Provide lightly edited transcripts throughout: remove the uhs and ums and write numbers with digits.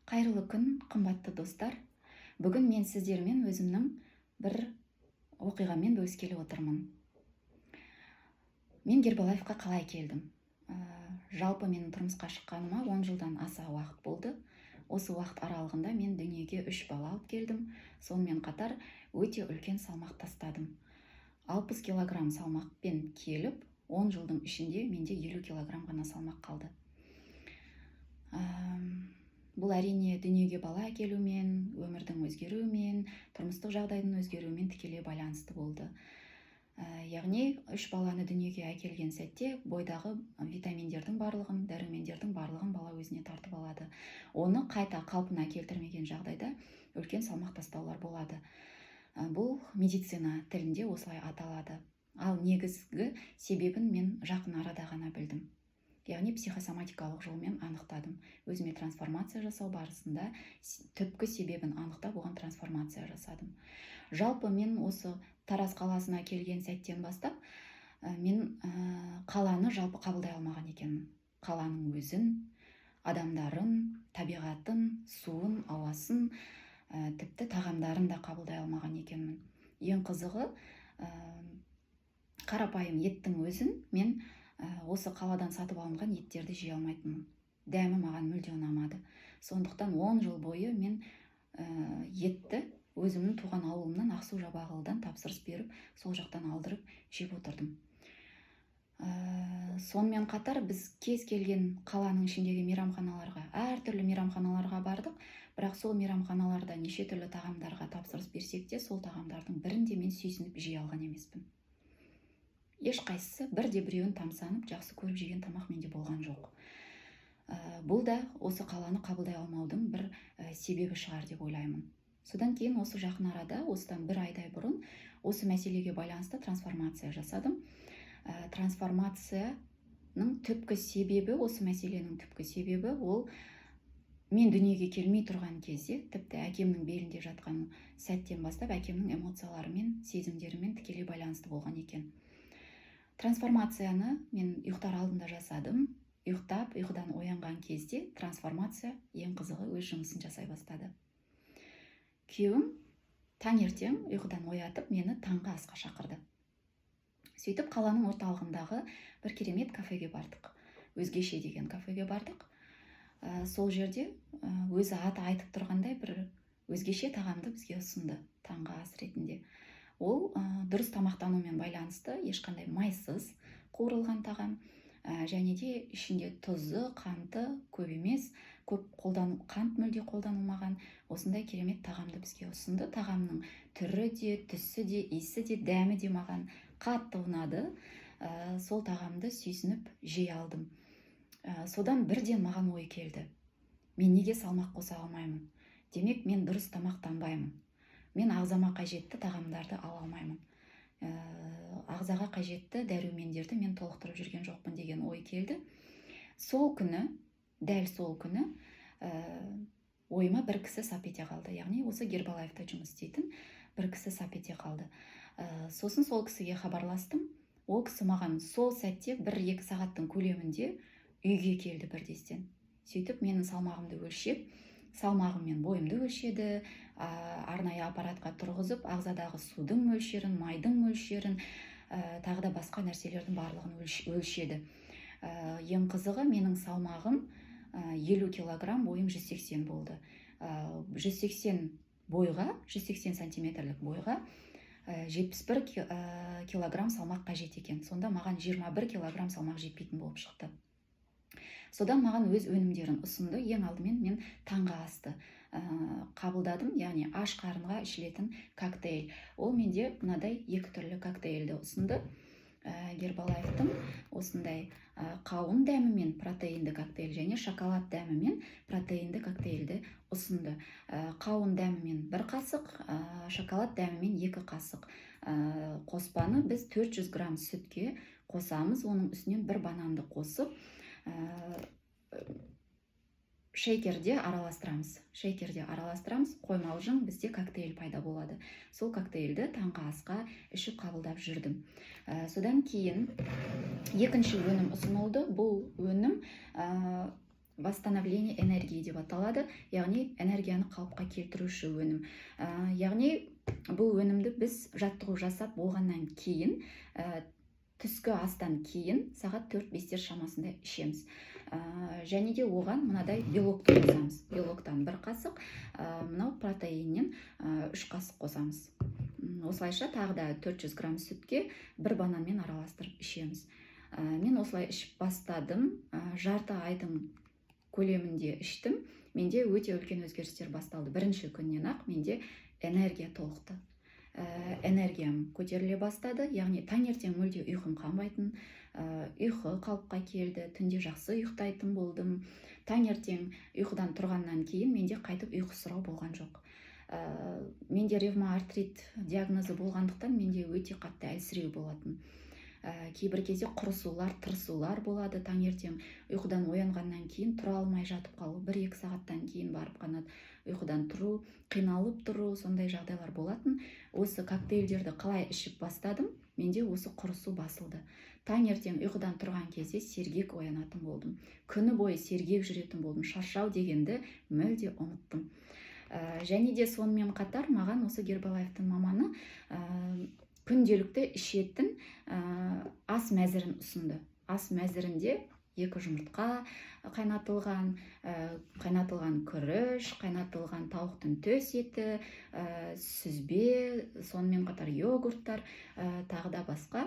Қайырлы күн, қымбатты достар. Бүгін мен сіздермен өзімнің бір оқиғамен бөліскелі отырмын. Мен Гербалаевқа қалай келдім? Жалпы менің тұрмысқа шыққаныма 10 жылдан аса уақыт болды. Осы уақыт аралығында мен дүниеге 3 бала алып келдім. Сонымен қатар өте үлкен салмақ тастадым. 60 килограмм салмақпен келіп, 10 жылдың ішінде менде 50 килограмм ғана салмақ қалды. Бұл әрине дүниеге бала әкелумен, өмірдің өзгеруімен, тұрмыстық жағдайдың өзгеруімен тікелей байланысты болды. Яғни 3 баланы дүниеге әкелген сәтте бойдағы витаминдердің барлығын, дәрумендердің барлығын бала өзіне тартып алады. Оны қайта қалпына келтірмеген жағдайда үлкен салмақ тастаулар болады. Бұл медицина тілінде осылай аталады. Ал негізгі себебін мен жақын арада ғана білдім. Яғни психосоматикалық жолмен анықтадым. Өзіме трансформация жасау барысында түпкі себебін анықтап, оған трансформация жасадым. Жалпы мен осы Тараз қаласына келген сәттен бастап, мен қаланы жалпы қабылдай алмаған екенмін. Қаланың өзін, адамдарын, табиғатын, суын, ауасын, тіпті тағамдарын да қабылдай алмаған екенмін. Ең қызығы, қарапайым еттің өзін мен осы қаладан сатып алынған еттерді жей алмайтынмын. Дәмі маған мүлде ұнамады. Сондықтан 10 жыл бойы мен етті өзімнің туған ауылымнан Ақсу-Жабағылыдан тапсырыс беріп, сол жақтан алдырып жеп отырдым. Сонымен қатар біз кез келген қаланың ішіндегі мейрамханаларға, әртүрлі мейрамханаларға бардық, бірақ сол мейрамханаларда неше түрлі тағамдарға тапсырыс берсек те, сол тағамдардың бірінде мен сүйсініп жей алған емеспін. Ешқайсысы бірде-біреуін тамсанып, жақсы көріп жеген тамақ менде болған жоқ. Бұл да осы қаланы қабылдай алмаудың бір себебі шығар деп ойлаймын. Содан кейін осы жақын арада, осыдан 1 айдай бұрын, осы мәселеге байланысты трансформация жасадым. Трансформацияның түпкі себебі, осы мәселенің түпкі себебі ол мен дүниеге келмей тұрған кезде, тіпті әкемнің белінде жатқан сәттен бастап, әкемнің эмоцияларымен, сезімдерімен тікелей байланысты болған екен. Трансформацияны мен ұйықтар алдында жасадым. Ұйықтап, ұйқыдан оянған кезде трансформация ең қызығы өз жұмысын жасай бастады. Күйеуім таңертең ұйқыдан оятып, мені таңғы асқа шақырды. Сөйтіп қаланың орталығындағы бір керемет кафеге бардық. Өзгеше деген кафеге бардық. Сол жерде өзі аты айтып тұрғандай бір өзгеше тағамды бізге ұсынды таңғы ас ретінде. Ол дұрыс тамақтанумен байланысты, ешқандай майсыз қуырылған тағам, және де ішінде тұзы, қанты көп емес, қант мүлде қолданылмаған осындай керемет тағамды бізге ұсынды. Тағамның түрі де, түсі де, иісі де, дәмі де маған қатты ұнады. Сол тағамды сүйсініп жей алдым. Содан бірден маған ой келді. Мен неге салмақ қоса алмаймын? Демек, мен дұрыс тамақтанбаймын. Мен ағзама қажетті тағамдарды ала алмаймын. Ағзаға қажетті дәрумендерді мен толықтырып жүрген жоқпын деген ой келді. Сол күні, дәл сол күні ойыма бір кісі сап ете қалды. Яғни осы Гербалаевта жұмыс істейтін бір кісі сап ете қалды. Сосын сол кісіге хабарластым. Ол кісі маған сол сәтте 1-2 сағаттың көлемінде үйге келді бірдестен. Сөйтіп менің салмағымды өлшеп, салмағым мен бойымды өлшеді, арнайы аппаратқа тұрғызып, ағзадағы судың мөлшерін, майдың мөлшерін, тағы да басқа нәрселердің барлығын өлшеді. Ең қызығы, менің салмағым 50 килограмм, бойым 180 болды. 180 бойға, 180 сантиметрлік бойға 71 килограмм салмақ қажет екен. Сонда маған 21 килограмм салмақ жетпейтін болып шықты. Содан маған өз өнімдерін ұсынды. Ең алдымен мен таңғы асты қабылдадым, яғни аш қарынға ішілетін коктейль. Ол менде мынадай 2 түрлі коктейльді ұсынды. Гербалаевтың осындай қауын дәмімен протеинді коктейль және шоколад дәмімен протеинді коктейльді ұсынды. Қауын дәмімен 1 қасық, шоколад дәмімен 2 қасық. Қоспаны біз 400 грамм сүтке қосамыз, оның үстінен 1 бананды қосып, шейкерде араластырамыз. Қоймалжың бізде коктейль пайда болады. Сол коктейльді таңғы асқа ішіп қабылдап жүрдім. Содан кейін екінші өнім ұсынылды. Бұл өнім восстановление энергии деп аталады, яғни энергияны қалыпқа келтіруші өнім. Яғни бұл өнімді біз жаттығу жасап болғаннан кейін, түскі астан кейін сағат 4-5 шамасында ішеміз. Және де оған мынадай белокты қосамыз. Белоктан 1 қасық, мынау протеиннен 3 қасық қосамыз. Осылайша тағы да 400 грамм сүтке 1 бананмен араластырып ішеміз. Мен осылай ішіп бастадым. Жарты айдың көлемінде іштім. Менде өте үлкен өзгерістер басталды. Бірінші күннен ақ менде энергия толықты. Энергиям көтеріле бастады, яғни таңертең мүлде ұйқым қанбайтын, ұйқы қалыпқа келді, түнде жақсы ұйықтайтын болдым. Таңертең ұйқыдан тұрғаннан кейін менде қайтып ұйқы сұрау болған жоқ. Менде ревмоартрит диагнозы болғандықтан менде өте қатты әлсіреу болатын. Кейбір кезде құрысулар, тырысулар болады. Таңертең ұйқыдан оянғаннан кейін тұра алмай жатып қалу, 1-2 сағаттан кейін барып қана ұйқыдан тұру, қиналып тұру, сондай жағдайлар болатын. Осы коктейльдерді қалай ішіп бастадым, менде осы құрысу басылды. Таңертең ұйқыдан тұрған кезде сергек оянатын болдым. Күні бойы сергек жүретін болдым. Шаршау дегенді мүлде ұмыттым. Және де сонымен қатар маған осы Гербалайфтың маманы күнделікті ішетін ас мәзірін ұсынды. Ас мәзірінде 2 жұмыртқа қайнатылған, күріш, қайнатылған тауықтың төс еті, сүзбе, сонымен қатар йогурттар, тағы да басқа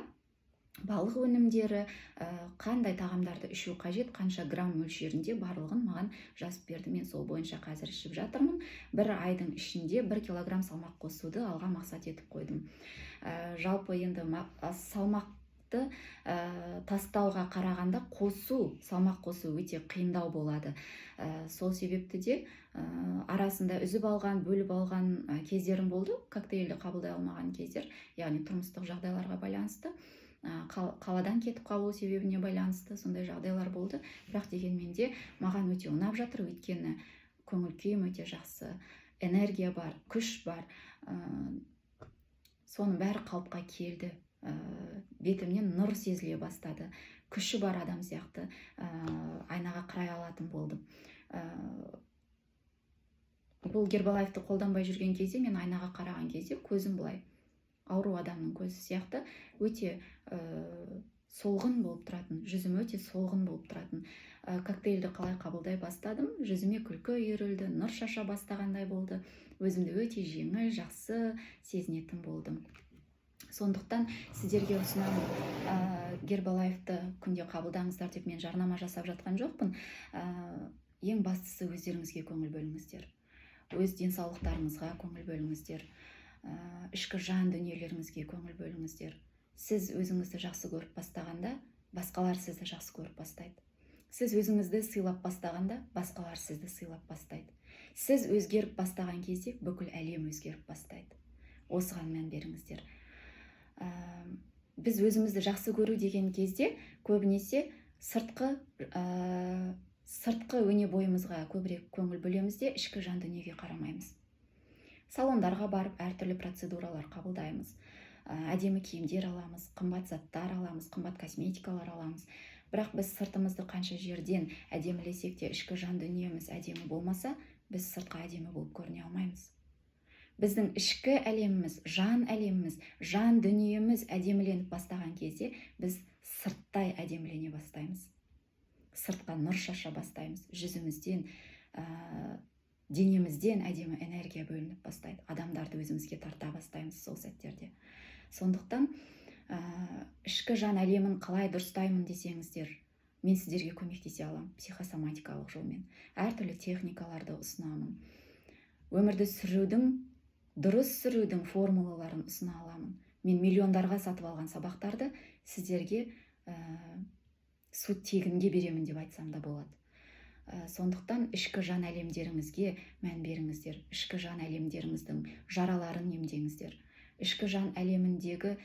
балық өнімдері, қандай тағамдарды ішу қажет, қанша грамм мөлшерінде барлығын маған жазып берді. Мен сол бойынша қазір ішіп жатырмын. 1 айдың ішінде 1 килограмм салмақ қосуды алға мақсат етіп қойдым. Жалпы енді салмақты тастауға қарағанда салмақ қосу өте қиындау болады. Сол себепті де арасында үзіп алған, бөліп алған кездерім болды, коктейлді қабылдай алмаған кездер, яғни тұрмыстық жағдайларға байланысты, қаладан кетіп қалу себебіне байланысты сондай жағдайлар болды. Бірақ дегенмен де маған өте ұнап жатыр, өйткені көңіл күйім өте жақсы, энергия бар, күш бар. Соның бәрі қалыпқа келді. Бетімнен нұр сезіле бастады. Күші бар адам сияқты айнаға қарай алатын болдым. Бұл Гербалайфты қолданбай жүрген кезде, мен айнаға қараған кезде көзім былай ауру адамның көзі сияқты өте солғын болып тұратын, жүзім өте солғын болып тұратын. Коктейлді қалай қабылдай бастадым, жүзіме күлкі үйірілді, нұр шаша бастағандай болды. Өзімді өте жеңіл, жақсы сезінетін болдым. Сондықтан сіздерге ұсынамын, Гербалайфты күнде қабылдаңыздар деп мен жарнама жасап жатқан жоқпын. Ең бастысы өздеріңізге көңіл бөліңіздер. Өз денсаулықтарыңызға көңіл бөліңіздер. Ішкі жан дүниелеріңізге көңіл бөліңіздер. Сіз өзіңізді жақсы көріп бастағанда, басқалар сізді жақсы көріп бастайды. Сіз өзіңізді сыйлап бастағанда, басқалар сізді сыйлап бастайды. Сіз өзгеріп бастаған кезде, бүкіл әлем өзгеріп бастайды. Осыған мән беріңіздер. Біз өзімізді жақсы көру деген кезде, көбінесе сыртқы өне бойымызға көбірек көңіл бөлеміз де, ішкі жан дүниеге қарамаймыз. Салондарға барып, әртүрлі процедуралар қабылдаймыз. Әдемі киімдер аламыз, қымбат заттар аламыз, қымбат косметикалар аламыз. Бірақ біз сыртымызды қанша жерден әдемілесек те, ішкі жан дүниеміз әдемі болмаса, біз сыртқа әдемі болып көріне алмаймыз. Біздің ішкі әлеміміз, жан дүниеміз әдеміленіп бастаған кезде, біз сырттай әдемілене бастаймыз. Сыртқа нұр шаша бастаймыз. Жүзімізден, денемізден әдемі энергия бөлініп бастайды. Адамдарды өзімізге тарта бастаймыз сол сәттерде. Сондықтан ішкі жан әлемін қалай дұрыстаймын десеңіздер, мен сіздерге көмектесе аламын психосоматикалық жолмен. Әртүрлі техникаларды ұсынамын. Өмірді дұрыс сүрудің формулаларын ұсына аламын. Мен миллиондарға сатып алған сабақтарды сіздерге тегінге беремін деп айтсам да болады. Сондықтан ішкі жан әлемдеріңізге мән беріңіздер. Ішкі жан әлемдеріңіздің жараларын емдеңіздер. Ішкі жан әлеміндегі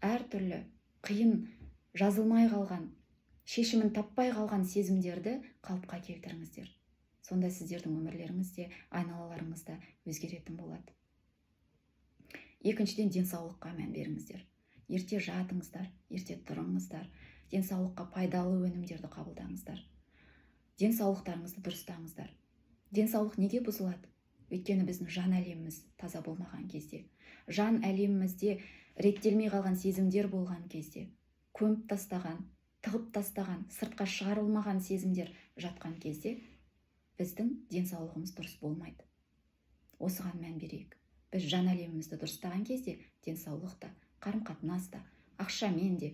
әртүрлі қиын, жазылмай қалған, шешімін таппай қалған сезімдерді қалыпқа келтіріңіздер. Сонда сіздердің өмірлеріңізде, айналаларыңызда өзгеретін болады. Екіншіден, денсаулыққа мән беріңіздер. Ерте жатыңыздар, ерте тұрыңыздар, денсаулыққа пайдалы өнімдерді қабылдаңыздар. денсаулықтарыңызды дұрыстаңыздар. Денсаулық неге бұзылады? Өйткені біздің жан әлеміміз таза болмаған кезде, жан әлемімізде реттелмей қалған сезімдер болған кезде, көміп тастаған, тығып тастаған, сыртқа шығарылмаған сезімдер жатқан кезде біздің денсаулығымыз дұрыс болмайды. Осыған мән берейік. Біз жан әлемімізді дұрыстаған кезде денсаулықта, қарым-қатынаста, ақшамен де,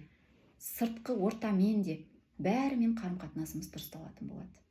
сыртқы ортамен де бәрімен қарым-қатынасымыз дұрысталатын болады.